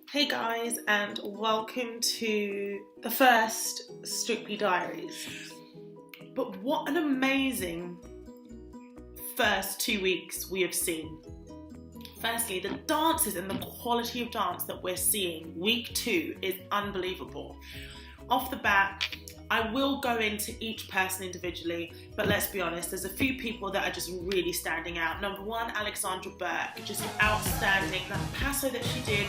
Hey guys, and welcome to the first Strictly Diaries. But what an amazing first 2 weeks we have seen. Firstly, the dances and the quality of dance that we're seeing week 2 is unbelievable. Off the bat, I will go into each person individually, but let's be honest, there's a few people that are just really standing out. Number one, Alexandra Burke, just outstanding. That passo that she did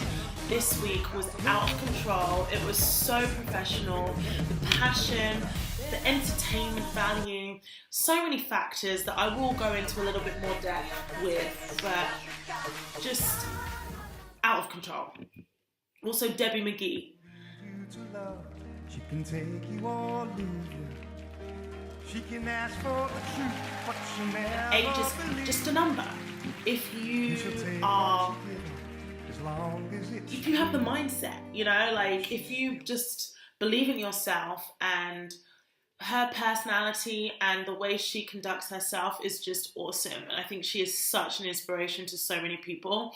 this week was out of control. It was so professional. The passion, the entertainment value, so many factors that I will go into a little bit more depth with, but just out of control. Also, Debbie McGee. She can take you or lose you. She can ask for the truth, but she'll never Age is just a number. If you are, if you have the mindset, like if you just believe in yourself, and her personality and the way she conducts herself is just awesome. And I think she is such an inspiration to so many people.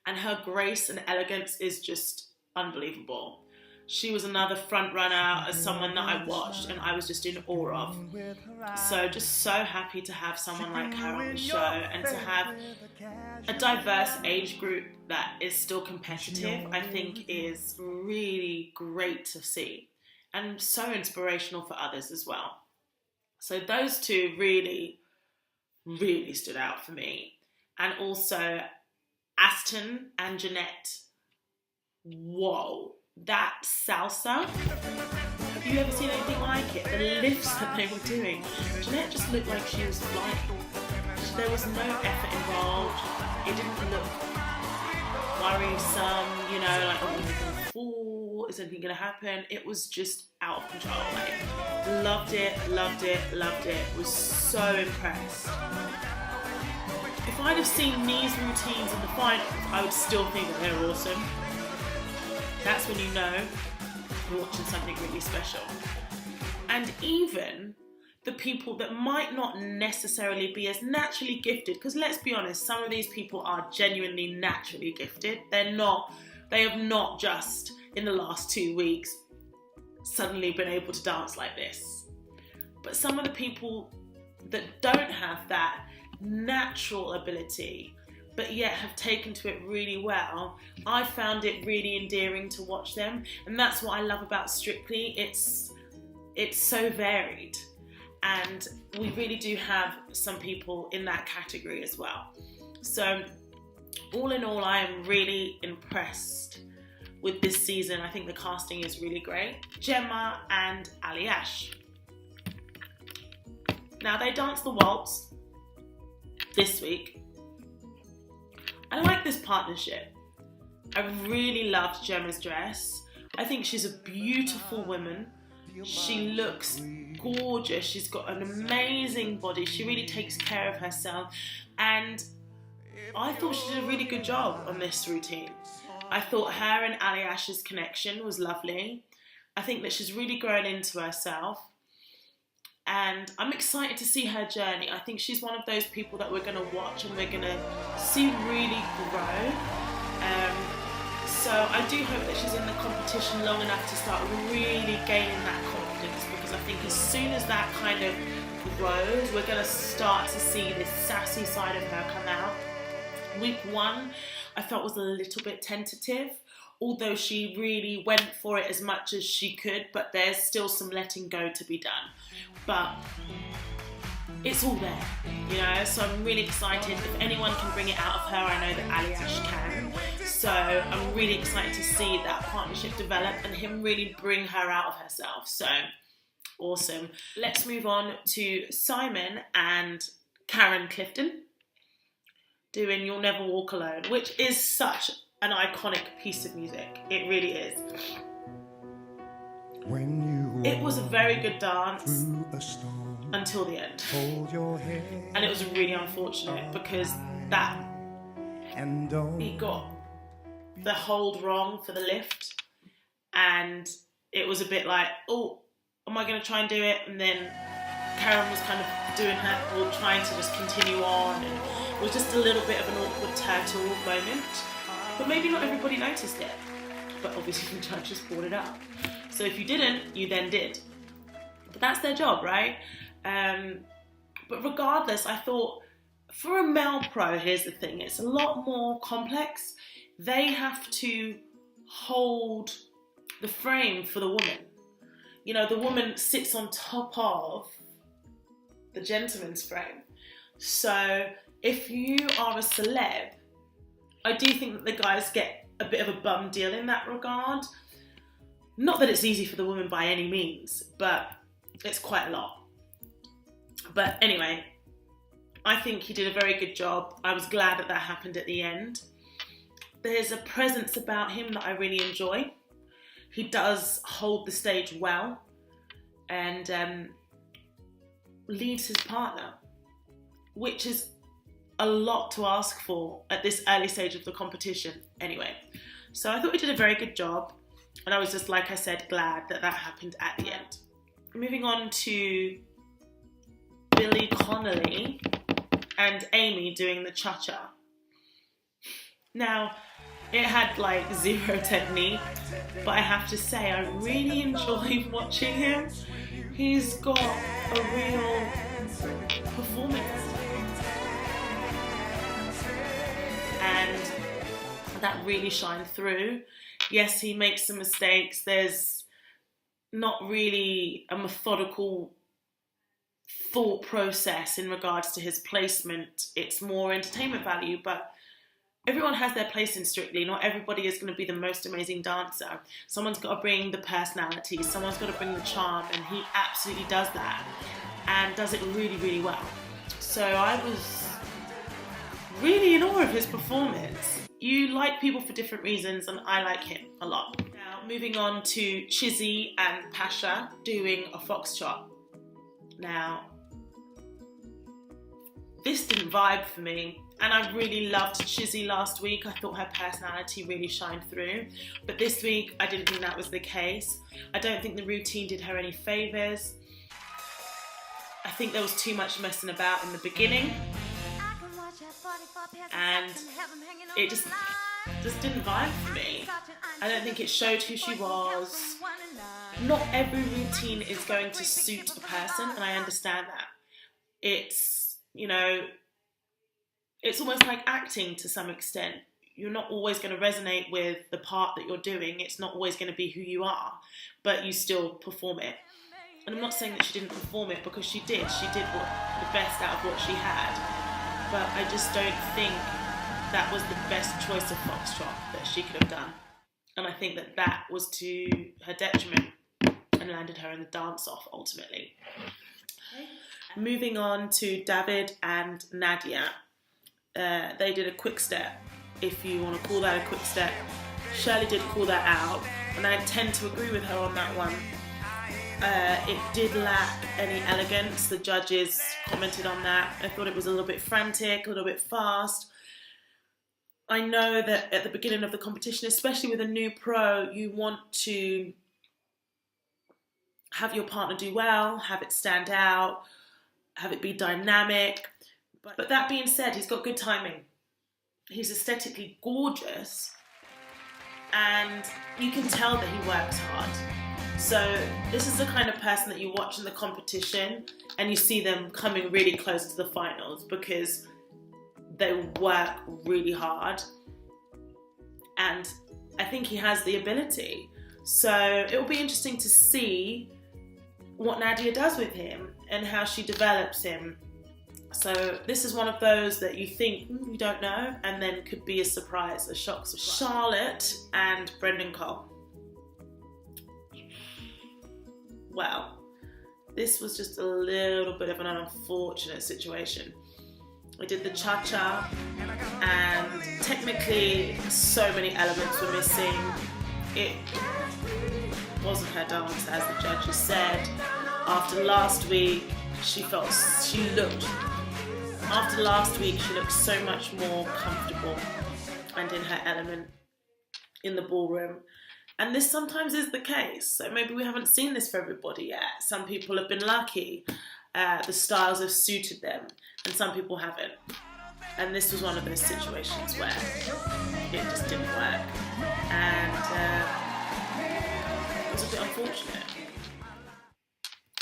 And her grace and elegance is just unbelievable. She was another front runner as someone that I watched and I was just in awe of. So just so happy to have someone like her on the show and to have a diverse age group that is still competitive, I think is really great to see and so inspirational for others as well. So those two really, really stood out for me. And also Aston and Jeanette. Whoa. That salsa, have you ever seen anything like it? The lifts that they were doing. Jeanette just looked like she was flying. There was no effort involved. It didn't look worrisome, like, oh, we're going to fall, is anything going to happen? It was just out of control. Like, loved it. Was so impressed. If I'd have seen these routines in the finals, I would still think that they were awesome. That's when you know you're watching something really special. And even the people that might not necessarily be as naturally gifted, because let's be honest, some of these people are genuinely naturally gifted. They have not just in the last 2 weeks suddenly been able to dance like this. But some of the people that don't have that natural ability, but yet have taken to it really well, I found it really endearing to watch them. And that's what I love about Strictly. It's so varied. And we really do have some people in that category as well. So all in all, I am really impressed with this season. I think the casting is really great. Gemma and Ali Ash. Now they danced the waltz this week. I like this partnership. I really loved Gemma's dress. I think she's a beautiful woman. She looks gorgeous. She's got an amazing body. She really takes care of herself. And I thought she did a really good job on this routine. I thought her and Ali Ash's connection was lovely. I think that she's really grown into herself. And I'm excited to see her journey. I think she's one of those people that we're going to watch and we're going to see really grow. So I do hope that she's in the competition long enough to start really gaining that confidence, because I think as soon as that kind of grows, we're going to start to see this sassy side of her come out. Week 1, I felt was a little bit tentative, although she really went for it as much as she could, but there's still some letting go to be done. But it's all there, so I'm really excited. If anyone can bring it out of her, I know that Ali Ash can. So I'm really excited to see that partnership develop and him really bring her out of herself. So awesome. Let's move on to Simon and Karen Clifton doing You'll Never Walk Alone, which is such an iconic piece of music. It really is. It was a very good dance until the end. And it was really unfortunate because he got the hold wrong for the lift, and it was a bit like, oh, am I going to try and do it? And then Karen was kind of doing her, or trying to just continue on, and it was just a little bit of an awkward turtle moment. But maybe not everybody noticed it. But obviously the judges brought it up. So if you didn't, you then did. But that's their job, right? But regardless, I thought for a male pro, here's the thing, it's a lot more complex. They have to hold the frame for the woman. You know, the woman sits on top of the gentleman's frame. So if you are a celeb, I do think that the guys get a bit of a bum deal in that regard. Not that it's easy for the woman by any means, but it's quite a lot. But anyway, I think he did a very good job. I was glad that that happened at the end. There's a presence about him that I really enjoy. He does hold the stage well and leads his partner, which is a lot to ask for at this early stage of the competition anyway. So I thought he did a very good job, and I was just, like I said, glad that that happened at the end. Moving on to Billy Connolly and Amy doing the cha-cha. Now, it had like zero technique, but I have to say I really enjoy watching him. He's got a real performance. And that really shined through. Yes, he makes some mistakes. There's not really a methodical thought process in regards to his placement. It's more entertainment value, but everyone has their place in Strictly. Not everybody is going to be the most amazing dancer. Someone's got to bring the personality, someone's got to bring the charm, and he absolutely does that and does it really, really well. So I was really in awe of his performance. You like people for different reasons, and I like him a lot. Now, moving on to Chizzy and Pasha doing a foxtrot. Now, this didn't vibe for me, and I really loved Chizzy last week. I thought her personality really shined through, but this week I didn't think that was the case. I don't think the routine did her any favours. I think there was too much messing about in the beginning, and it just didn't vibe for me. I don't think it showed who she was. Not every routine is going to suit a person, and I understand that. It's, you know, it's almost like acting to some extent. You're not always going to resonate with the part that you're doing. It's not always going to be who you are, but you still perform it. And I'm not saying that she didn't perform it, because she did. She did the best out of what she had. But I just don't think that was the best choice of foxtrot that she could have done. And I think that that was to her detriment and landed her in the dance-off ultimately. Moving on to David and Nadia. They did a quick step, if you want to call that a quick step. Shirley did call that out, and I tend to agree with her on that one. It did lack any elegance. The judges commented on that. I thought it was a little bit frantic, a little bit fast. I know that at the beginning of the competition, especially with a new pro, you want to have your partner do well, have it stand out, have it be dynamic. But that being said, he's got good timing. He's aesthetically gorgeous, and you can tell that he works hard. So this is the kind of person that you watch in the competition and you see them coming really close to the finals, because they work really hard, and I think he has the ability. So it will be interesting to see what Nadia does with him and how she develops him. So this is one of those that you think you don't know, and then could be a surprise, a shock surprise. Charlotte and Brendan Cole. Well, this was just a little bit of an unfortunate situation. We did the cha-cha, and technically so many elements were missing. It wasn't her dance, as the judges said. After last week, she looked so much more comfortable and in her element in the ballroom. And this sometimes is the case, so maybe we haven't seen this for everybody yet. Some people have been lucky, the styles have suited them, and some people haven't. And this was one of those situations where it just didn't work. And it was a bit unfortunate.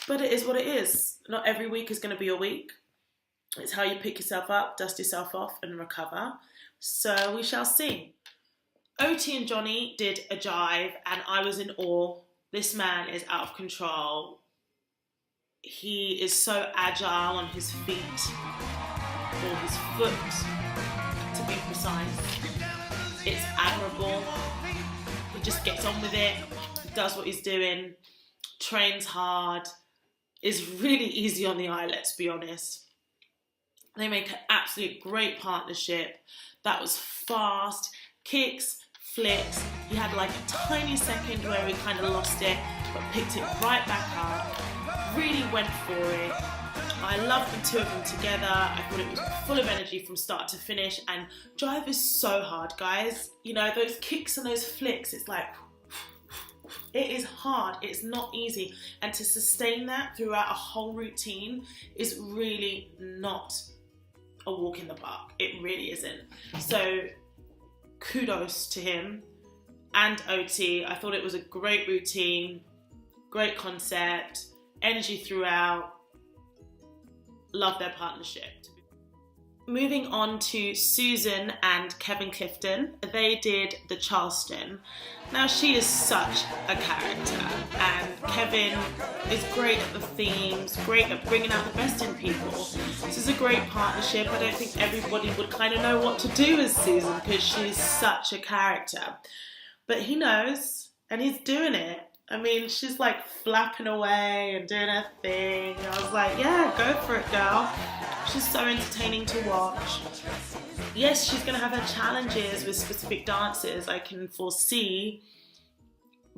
But it is what it is. Not every week is going to be a week. It's how you pick yourself up, dust yourself off and recover. So we shall see. OT and Johnny did a jive and I was in awe. This man is out of control. He is so agile on his feet, or his foot, to be precise. It's admirable. He just gets on with it, does what he's doing, trains hard, is really easy on the eye, let's be honest. They make an absolute great partnership. That was fast, kicks, flicks. He had like a tiny second where he kind of lost it, but picked it right back up. Really went for it. I love the two of them together. I thought it was full of energy from start to finish, and jive is so hard, guys. You know, those kicks and those flicks, it's like, it is hard, it's not easy. And to sustain that throughout a whole routine is really not a walk in the park. It really isn't. So kudos to him and OT. I thought it was a great routine, great concept, energy throughout. Love their partnership. Moving on to Susan and Kevin Clifton. They did the Charleston. Now she is such a character, and Kevin is great at the themes, great at bringing out the best in people. This is a great partnership. I don't think everybody would kind of know what to do with Susan because she's such a character. But he knows, and he's doing it. I mean, she's like flapping away and doing her thing. I was like, yeah, go for it, girl. She's so entertaining to watch. Yes, she's going to have her challenges with specific dances, I can foresee.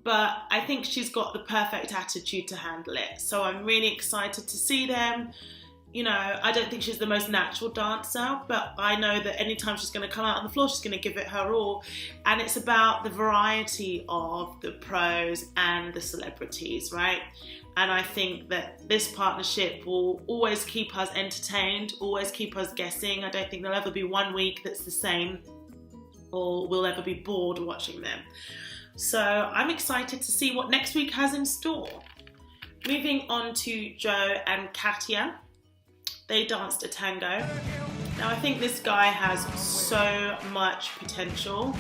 But I think she's got the perfect attitude to handle it. So I'm really excited to see them. You know, I don't think she's the most natural dancer, but I know that anytime she's going to come out on the floor, she's going to give it her all. And it's about the variety of the pros and the celebrities, right? And I think that this partnership will always keep us entertained, always keep us guessing. I don't think there'll ever be one week that's the same, or we'll ever be bored watching them. So I'm excited to see what next week has in store. Moving on to Joe and Katia. They danced a tango. Now I think this guy has so much potential.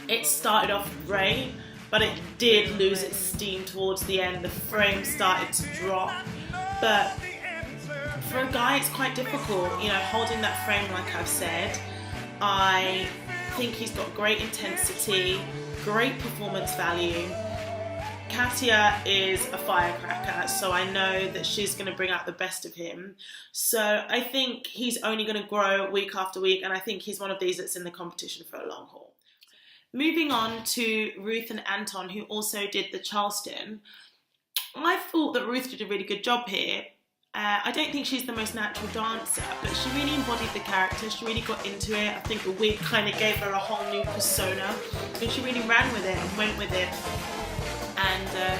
It started off great, but it did lose its steam towards the end. The frame started to drop. But for a guy, it's quite difficult, you know, holding that frame like I've said. I think he's got great intensity, great performance value. Katia is a firecracker, so I know that she's going to bring out the best of him. So I think he's only going to grow week after week, and I think he's one of these that's in the competition for a long haul. Moving on to Ruth and Anton, who also did the Charleston. I thought that Ruth did a really good job here. I don't think she's the most natural dancer, but she really embodied the character. She really got into it. I think the wig kind of gave her a whole new persona, and she really ran with it and went with it. And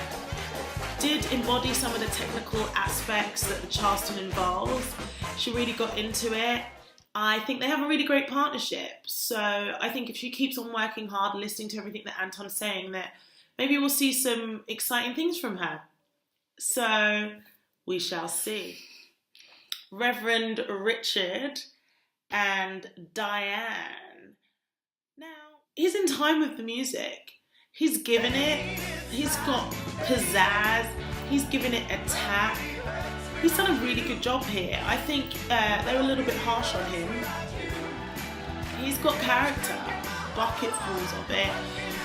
did embody some of the technical aspects that the Charleston involves. She really got into it. I think they have a really great partnership. So I think if she keeps on working hard and listening to everything that Anton's saying, that maybe we'll see some exciting things from her. So we shall see. Reverend Richard and Diane. Now, he's in time with the music. He's given it. He's got pizzazz. He's given it attack. He's done a really good job here. I think they were a little bit harsh on him. He's got character, bucketfuls of it,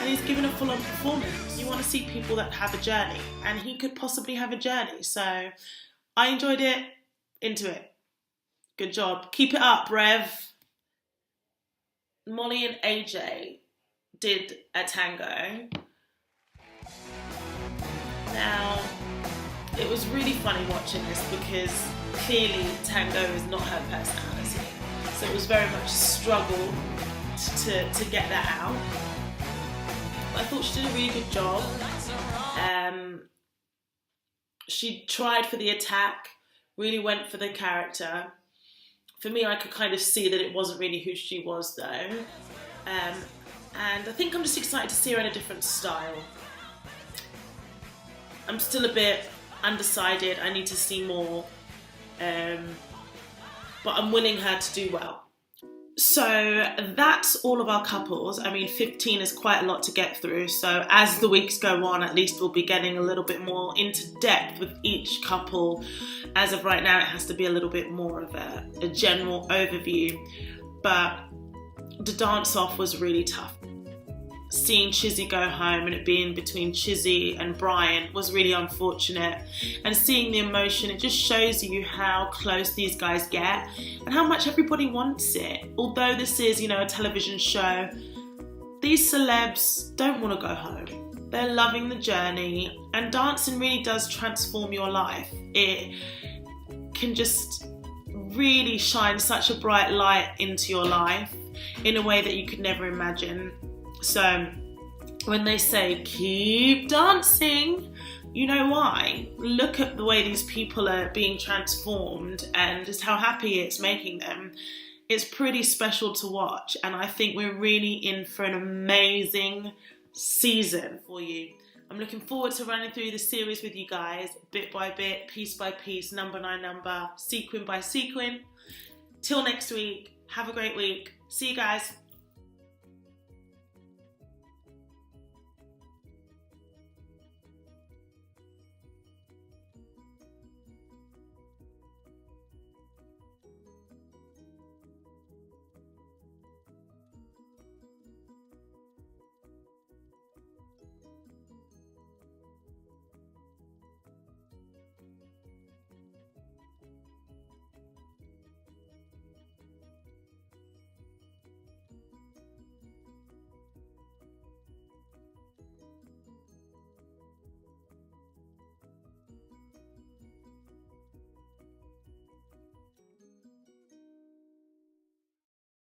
and he's given a full-on performance. You want to see people that have a journey, and he could possibly have a journey. So I enjoyed it, into it. Good job. Keep it up, Rev. Molly and AJ did a tango. Now, it was really funny watching this because clearly tango is not her personality. So it was very much a struggle to get that out. But I thought she did a really good job. She tried for the attack, really went for the character. For me, I could kind of see that it wasn't really who she was though. And I think I'm just excited to see her in a different style. I'm still a bit undecided. I need to see more. But I'm willing her to do well. So that's all of our couples. I mean, 15 is quite a lot to get through. So as the weeks go on, at least we'll be getting a little bit more into depth with each couple. As of right now, it has to be a little bit more of a general overview. But the dance off was really tough. Seeing Chizzy go home and it being between Chizzy and Brian was really unfortunate. And seeing the emotion, it just shows you how close these guys get and how much everybody wants it. Although this is, you know, a television show, these celebs don't want to go home. They're loving the journey, and dancing really does transform your life. It can just really shine such a bright light into your life in a way that you could never imagine. So when they say keep dancing, you know why. Look at the way these people are being transformed and just how happy it's making them. It's pretty special to watch, and I think we're really in for an amazing season for you. I'm looking forward to running through the series with you guys, bit by bit, piece by piece, number by number, sequin by sequin. Till next week, have a great week. See you guys.